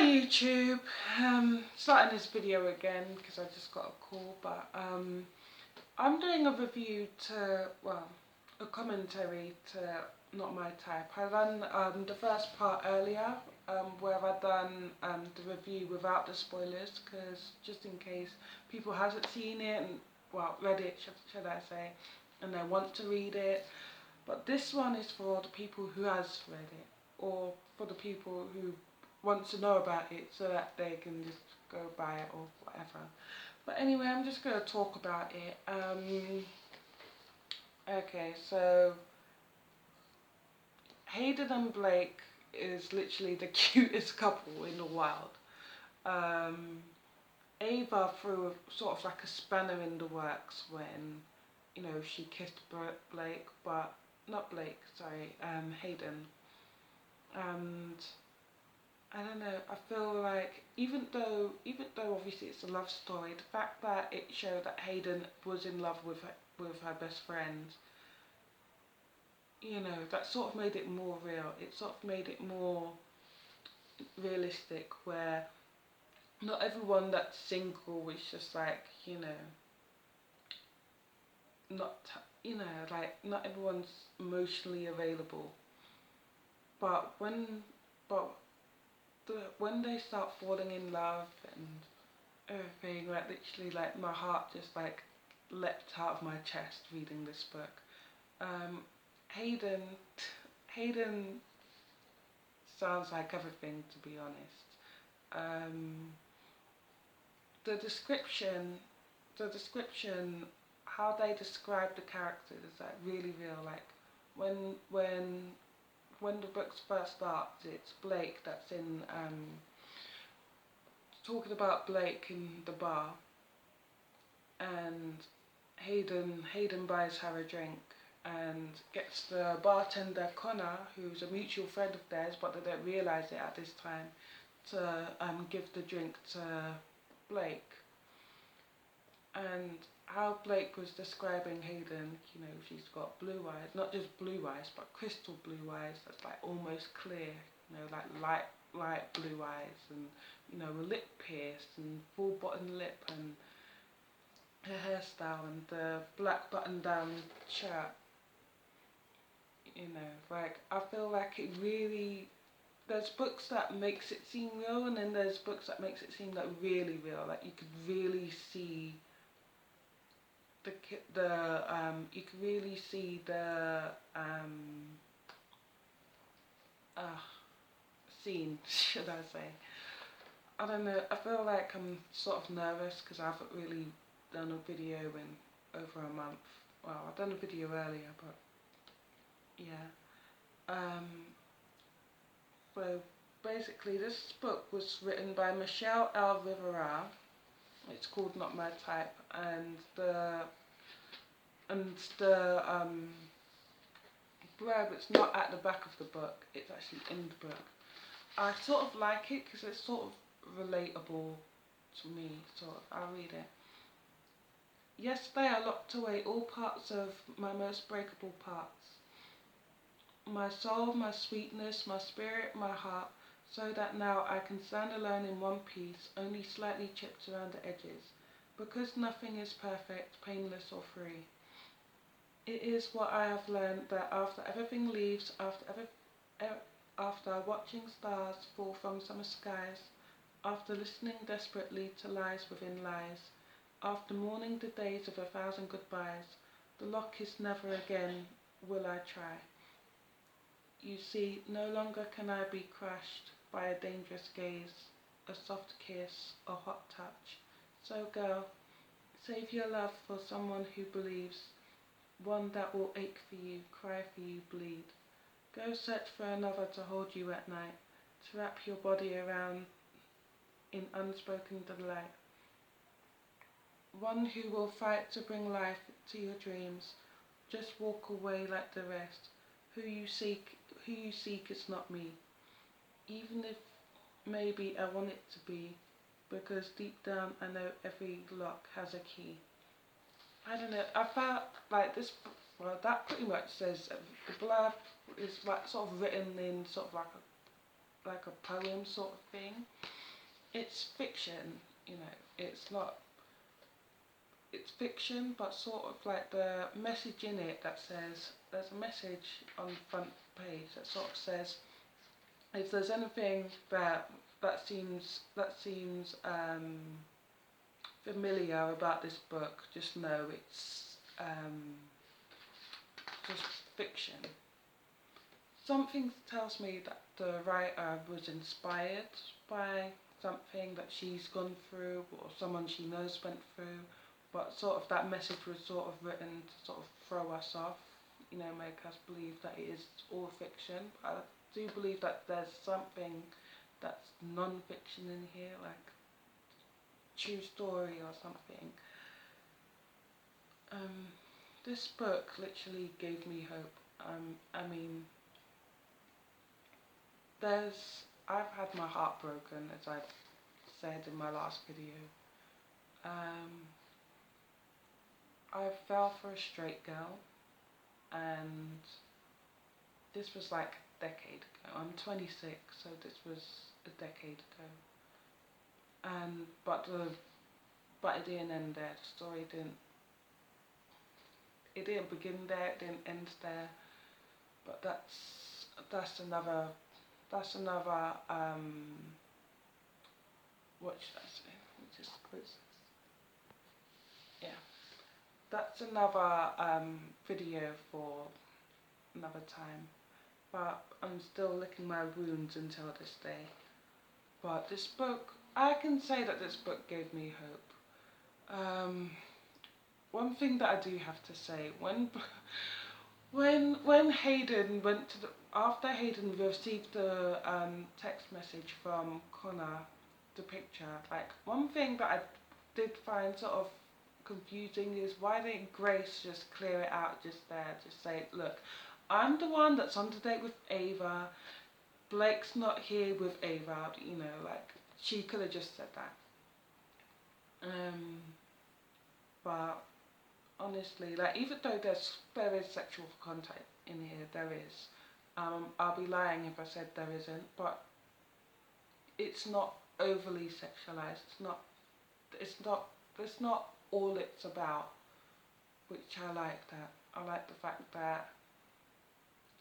YouTube. Starting this video again because I just got a call, but I'm doing a review to, well, a commentary to Not My Type. I done the first part earlier, where I done the review without the spoilers, because just in case people hasn't seen it and, well, read it, should I say, and they want to read it. But this one is for the people who has read it, or for the people who want to know about it so that they can just go buy it or whatever. But anyway, I'm just going to talk about it. Okay, so Hayden and Blake is literally the cutest couple in the world. Ava threw sort of like a spanner in the works when, you know, she kissed Blake, but not Blake, sorry, Hayden. And I don't know, I feel like even though obviously it's a love story, the fact that it showed that Hayden was in love with her best friend, you know, that sort of made it more real. It sort of made it more realistic, where not everyone that's single is just like, you know, not everyone's emotionally available. But when they start falling in love and everything, like literally, like my heart just like leapt out of my chest reading this book. Hayden sounds like everything, to be honest. The description, how they describe the characters is like really real. Like when the book first starts, it's Blake that's in talking about Blake in the bar, and Hayden buys her a drink and gets the bartender Connor, who's a mutual friend of theirs, but they don't realise it at this time, to give the drink to Blake. And how Blake was describing Hayden, you know, she's got blue eyes, not just blue eyes, but crystal blue eyes that's like almost clear, you know, like light blue eyes, and, you know, a lip pierced and full bottom lip, and her hairstyle and the black button down shirt. You know, like, I feel like it really, there's books that makes it seem real, and then there's books that makes it seem like really real, like you could really see you can really see the scene, should I say. I don't know, I feel like I'm sort of nervous because I haven't really done a video in over a month. Well, I've done a video earlier, but yeah. So basically this book was written by Michele L. Rivera. It's called Not My Type, and the blurb, it's not at the back of the book, it's actually in the book. I sort of like it because it's sort of relatable to me, so I'll read it. Yesterday I locked away all parts of my most breakable parts. My soul, my sweetness, my spirit, my heart, so that now I can stand alone in one piece, only slightly chipped around the edges, because nothing is perfect, painless or free. It is what I have learned, that after everything leaves, after watching stars fall from summer skies, after listening desperately to lies within lies, after mourning the days of 1,000 goodbyes, the lock is never again will I try. You see, no longer can I be crushed by a dangerous gaze, a soft kiss, a hot touch. So girl, save your love for someone who believes, one that will ache for you, cry for you, bleed. Go search for another to hold you at night, to wrap your body around in unspoken delight. One who will fight to bring life to your dreams. Just walk away like the rest. Who you seek is not me. Even if maybe I want it to be, because deep down I know every lock has a key. I don't know, I felt like this, well, that pretty much says, the blurb is like sort of written in sort of like a poem sort of thing. it's fiction, you know, it's not, it's fiction, but sort of like the message in it that says, there's a message on the front page that sort of says, if there's anything that seems familiar about this book, just know it's just fiction. Something tells me that the writer was inspired by something that she's gone through or someone she knows went through, but sort of that message was sort of written to sort of throw us off, you know, make us believe that it is all fiction. I do believe that there's something that's non-fiction in here, like true story or something. This book literally gave me hope. I mean, I've had my heart broken, as I've said in my last video. Um, I fell for a straight girl, and this was like a decade ago. I'm 26, so this was a decade ago. But it didn't end there. The story didn't begin there. It didn't end there. But that's another what should I say? Let me just close this. Yeah, that's another video for another time. But I'm still licking my wounds until this day. But this book, I can say that this book gave me hope. One thing that I do have to say, when Hayden went to after Hayden received the text message from Connor, the picture, like one thing that I did find sort of confusing is why didn't Grace just clear it out just there, just say, look, I'm the one that's on the date with Ava, Blake's not here with Ava, you know, like she could have just said that. But honestly, like even though there is sexual content in here, there is. I'll be lying if I said there isn't, but it's not overly sexualized. It's not all it's about, which I like that. I like the fact that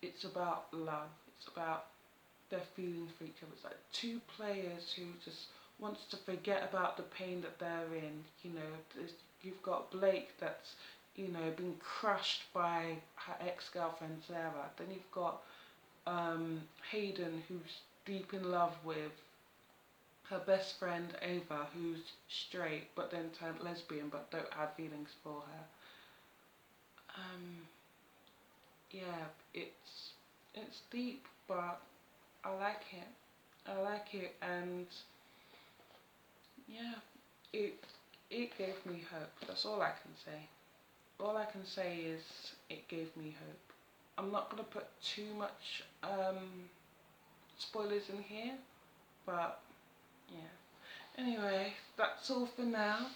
it's about love. It's about their feelings for each other. It's like two players who just wants to forget about the pain that they're in. You know, you've got Blake that's, you know, been crushed by her ex-girlfriend Sarah. Then you've got Hayden, who's deep in love with her best friend Ava, who's straight but then turned lesbian but don't have feelings for her. Yeah, it's deep, but I like it. I like it, and yeah, it gave me hope. That's all I can say. All I can say is it gave me hope. I'm not gonna put too much spoilers in here, but yeah. Anyway, that's all for now.